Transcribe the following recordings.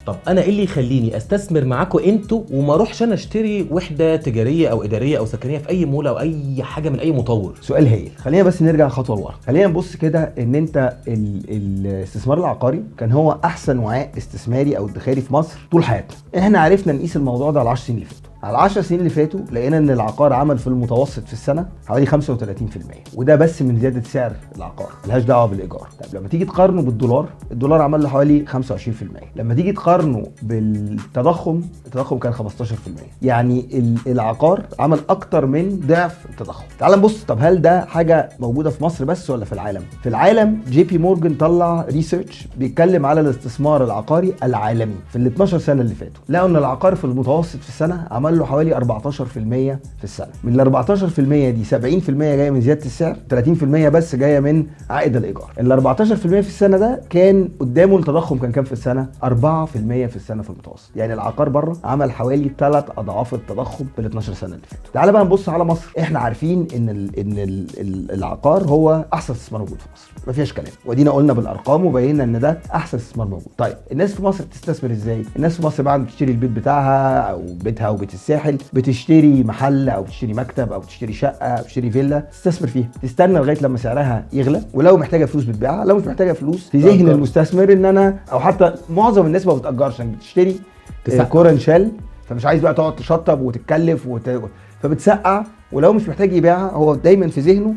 طب انا ايه اللي يخليني استثمر معاكم انتوا وما اروحش انا اشتري وحده تجاريه او اداريه او سكنيه في اي مول او اي حاجه من اي مطور؟ سؤال هايل. خلينا بس نرجع خطوه لورا. خلينا نبص كده ان انت الاستثمار العقاري كان هو احسن وعاء استثماري او ادخاري في مصر طول حياتنا. احنا عرفنا نقيس الموضوع ده على 10 سنين اللي فاتوا. على 10 سنين اللي فاتوا لقينا ان العقار عمل في المتوسط في السنه حوالي 35%، وده بس من زياده سعر العقار، ملهاش دعوه بالايجار. طب لما تيجي تقارنه بالدولار، الدولار عمل له حوالي 25%. لما تيجي تقارنه بالتضخم، التضخم كان 15%. يعني العقار عمل اكتر من ضعف التضخم. تعال نبص، طب هل ده حاجه موجوده في مصر بس ولا في العالم؟ في العالم جي بي مورجان طلع ريسيرش بيتكلم على الاستثمار العقاري العالمي في ال 12 سنه اللي فاتوا، لقوا ان العقار في المتوسط في السنه عمل له حوالي 14% في السنه. من ال 14% دي 70% جايه من زياده السعر، 30% بس جايه من عائد الايجار. ال 14% في السنه ده كان قدامه التضخم كان كام في السنه؟ 4% في السنه في المتوسط. يعني العقار بره عمل حوالي 3 اضعاف التضخم في ال 12 سنه اللي فاتوا. تعال بقى نبص على مصر. احنا عارفين ان العقار هو احسن استثمار موجود في مصر، ما فيهاش كلام، ودينا قلنا بالارقام وبينا ان ده احسن استثمار موجود. طيب الناس في مصر بتستثمر ازاي؟ الناس في مصر بعد ما بتشتري البيت بتاعها او بيتها وبيت الساحل، بتشتري محل او بتشتري مكتب او بتشتري شقه او بتشتري فيلا، تستثمر فيها، تستنى لغايه لما سعرها يغلى، ولو محتاجه فلوس بتبيعها، لو مش محتاجه فلوس في ذهن المستثمر ان انا، او حتى معظم الناس ما بتاجرش، عشان بتشتري كورن شال، فمش عايز بقى تقعد تشطب وتتكلف فبتسقع، ولو مش محتاج يبيعها هو دايما في ذهنه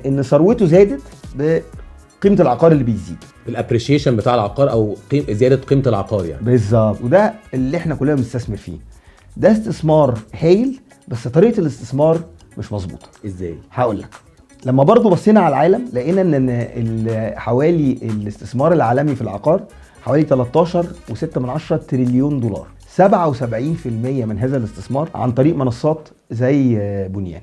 ان ثروته زادت بقيمه العقار اللي بيزيد، الابريشيشن بتاع العقار او زياده قيمه العقار يعني. بالظبط. وده اللي احنا كلنا بنستثمر فيه. ده استثمار هايل، بس طريقه الاستثمار مش مظبوطه. ازاي؟ هقول لك. لما برضو بصينا على العالم لقينا ان حوالي الاستثمار العالمي في العقار حوالي 13.6 تريليون دولار. 77% من هذا الاستثمار عن طريق منصات زي بنيان.